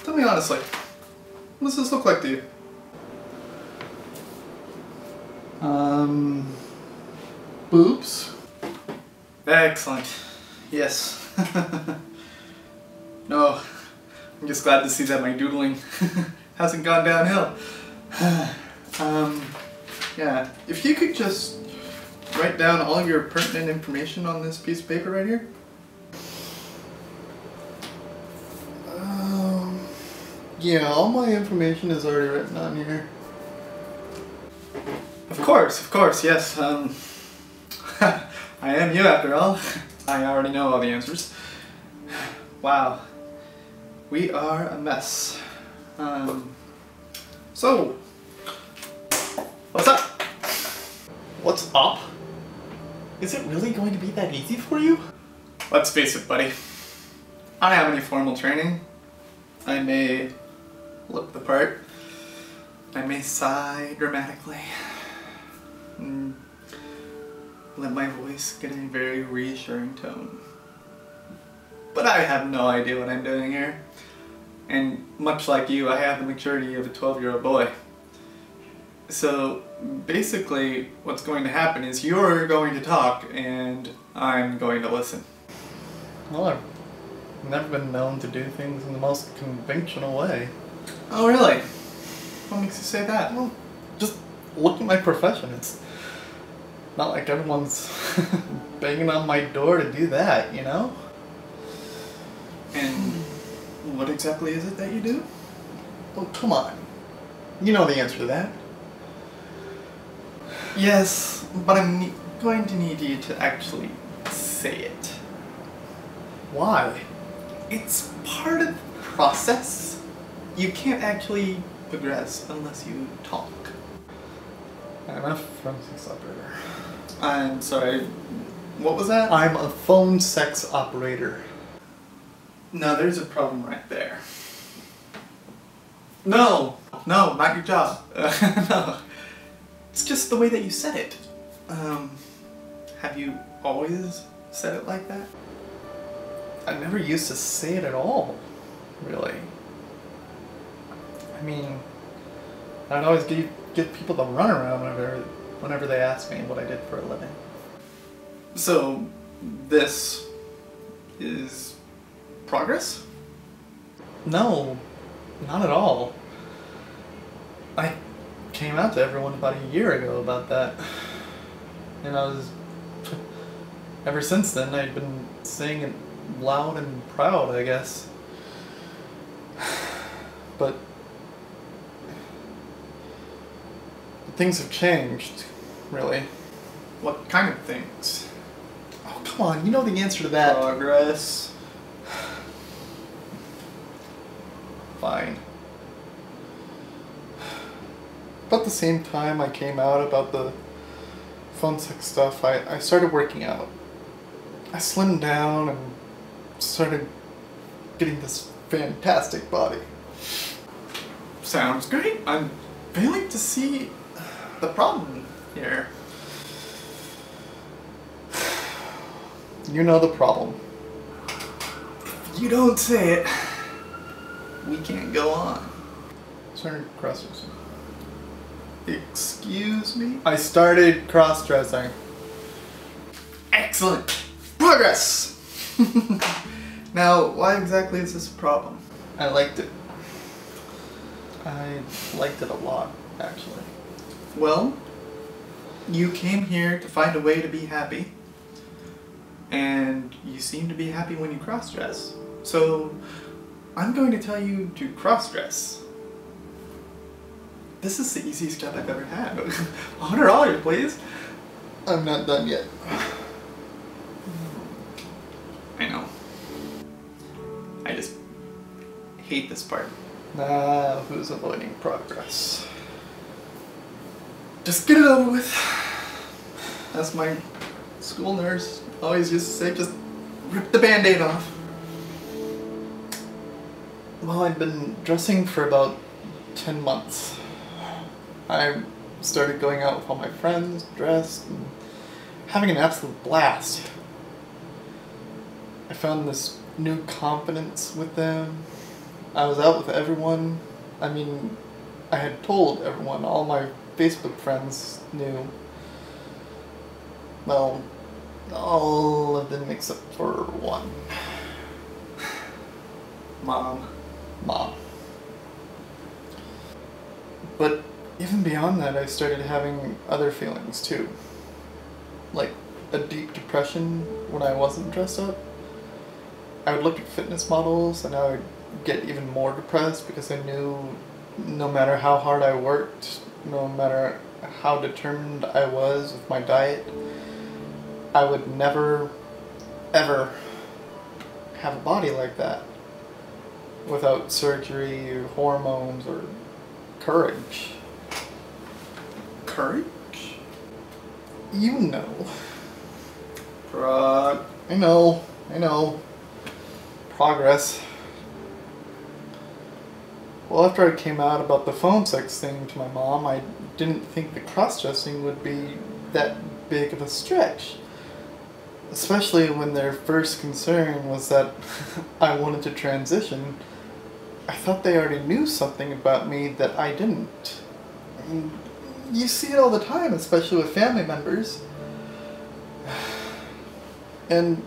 Tell me honestly, what does this look like to you? Boobs? Excellent. Yes. No, I'm just glad to see that my doodling hasn't gone downhill. Yeah, if you could just write down all your pertinent information on this piece of paper right here. Yeah, all my information is already written on here. Of course, yes. I am you after all. I already know all the answers. Wow. We are a mess. So, what's up? What's up? Is it really going to be that easy for you? Let's face it, buddy. I don't have any formal training. I may look the part. I may sigh dramatically. And let my voice get a very reassuring tone. But I have no idea what I'm doing here. And much like you, I have the maturity of a 12-year-old boy. So basically what's going to happen is you're going to talk and I'm going to listen. Well, I've never been known to do things in the most conventional way. Oh really? What makes you say that? Well, just look at my profession. It's not like everyone's banging on my door to do that, you know? And what exactly is it that you do? Oh, come on. You know the answer to that. Yes, but I'm going to need you to actually say it. Why? It's part of the process. You can't actually progress unless you talk. I'm a phone sex operator. I'm sorry, what was that? I'm a phone sex operator. No, there's a problem right there. No, not your job. No. It's just the way that you said it. Have you always said it like that? I never used to say it at all, really. I mean, I'd always give people the runaround whenever they asked me what I did for a living. So, this is progress? No, not at all. I came out to everyone about a year ago about that. And ever since then, I've been saying it loud and proud, I guess. But things have changed, really. What kind of things? Oh, come on, you know the answer to that. Progress. Fine. About the same time I came out about the phone sex stuff, I started working out. I slimmed down and started getting this fantastic body. Sounds great. I'm failing to see the problem here. You know the problem. If you don't say it, we can't go on. Started cross-dressing. Excuse me? I started cross-dressing. Excellent! Progress! Now, why exactly is this a problem? I liked it. I liked it a lot, actually. Well, you came here to find a way to be happy. And you seem to be happy when you cross-dress. So, I'm going to tell you to cross-dress. This is the easiest job I've ever had. $100, please. I'm not done yet. I know. I just hate this part. Now, who's avoiding progress? Just get it over with. As my school nurse always used to say, just rip the band-aid off. Well, I've been dressing for about 10 months. I started going out with all my friends, dressed, and having an absolute blast. I found this new confidence with them. I was out with everyone. I mean, I had told everyone, all my Facebook friends knew. Well, all of them except for one. Mom. But even beyond that, I started having other feelings too. Like a deep depression when I wasn't dressed up. I would look at fitness models and I would get even more depressed because I knew no matter how hard I worked, no matter how determined I was with my diet, I would never, ever have a body like that without surgery or hormones or courage. Courage? You know. I know. Progress. Well, after I came out about the phone sex thing to my mom, I didn't think the cross-dressing would be that big of a stretch. Especially when their first concern was that I wanted to transition. I thought they already knew something about me that I didn't. I mean, you see it all the time, especially with family members. And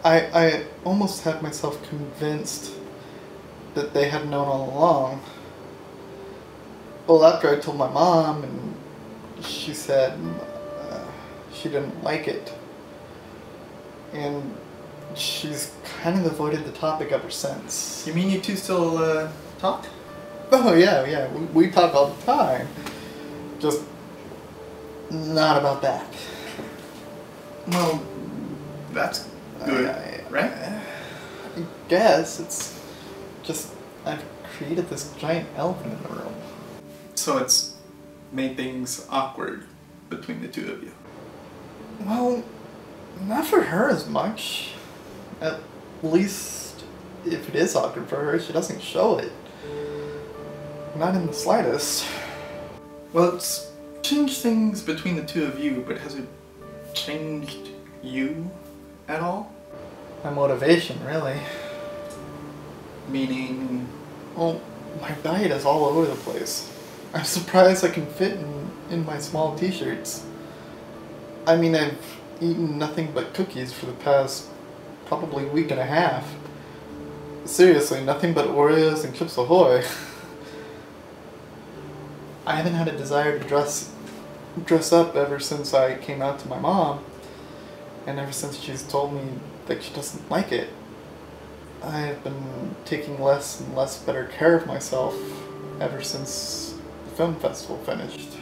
I almost had myself convinced that they had known all along. Well, after I told my mom, and she said she didn't like it. And she's kind of avoided the topic ever since. You mean you two still talk? Oh yeah, we talk all the time. Just not about that. Well, that's good, right? I guess it's just I've created this giant elephant in the room. So it's made things awkward between the two of you? Well, not for her as much. At least, if it is awkward for her, she doesn't show it. Not in the slightest. Well, it's changed things between the two of you, but has it changed you at all? My motivation, really. Meaning? Well, my diet is all over the place. I'm surprised I can fit in my small t-shirts. I mean, I've eaten nothing but cookies for the past probably week and a half. Seriously, nothing but Oreos and Chips Ahoy. I haven't had a desire to dress up ever since I came out to my mom, and ever since she's told me that she doesn't like it. I've been taking less and less better care of myself ever since the film festival finished.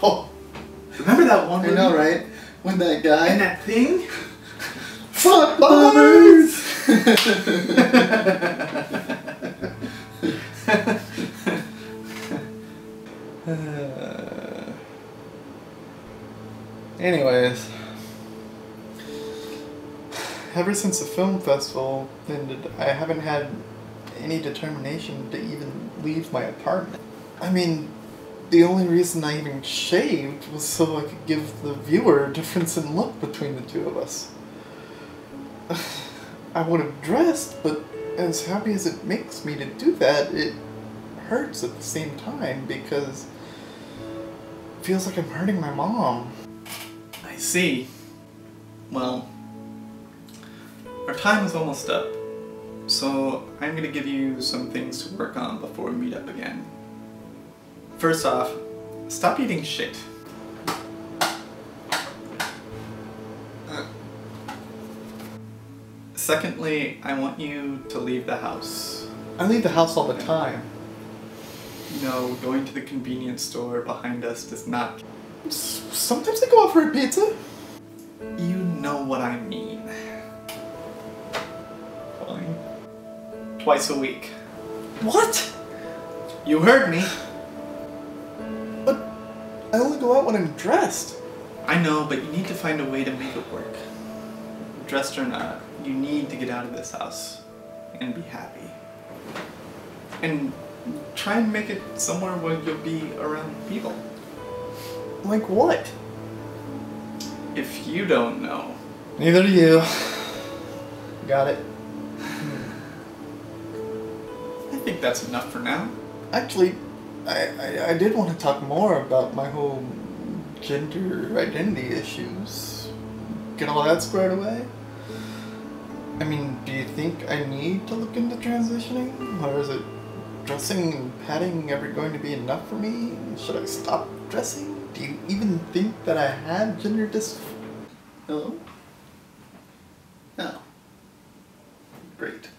Oh, remember that one movie? I know, right? When that guy and that thing? Fuck bombers! Anyways, ever since the film festival ended, I haven't had any determination to even leave my apartment. I mean, the only reason I even shaved was so I could give the viewer a difference in look between the two of us. I would have dressed, but as happy as it makes me to do that, it hurts at the same time because it feels like I'm hurting my mom. I see. Well, our time is almost up, so I'm going to give you some things to work on before we meet up again. First off, stop eating shit. Secondly, I want you to leave the house. I leave the house all the time. No, going to the convenience store behind us does not... Sometimes I go out for a pizza. You know what I mean. Fine. Twice a week. What? You heard me. But I only go out when I'm dressed. I know, but you need to find a way to make it work. Dressed or not, you need to get out of this house and be happy. And try and make it somewhere where you'll be around people. Like what? If you don't know. Neither do you. Got it. I think that's enough for now. Actually, I did want to talk more about my whole gender identity issues. Get all that squared away? I mean, do you think I need to look into transitioning? Or is it dressing and padding ever going to be enough for me? Should I stop dressing? Do you even think that I have gender Hello? No. Great.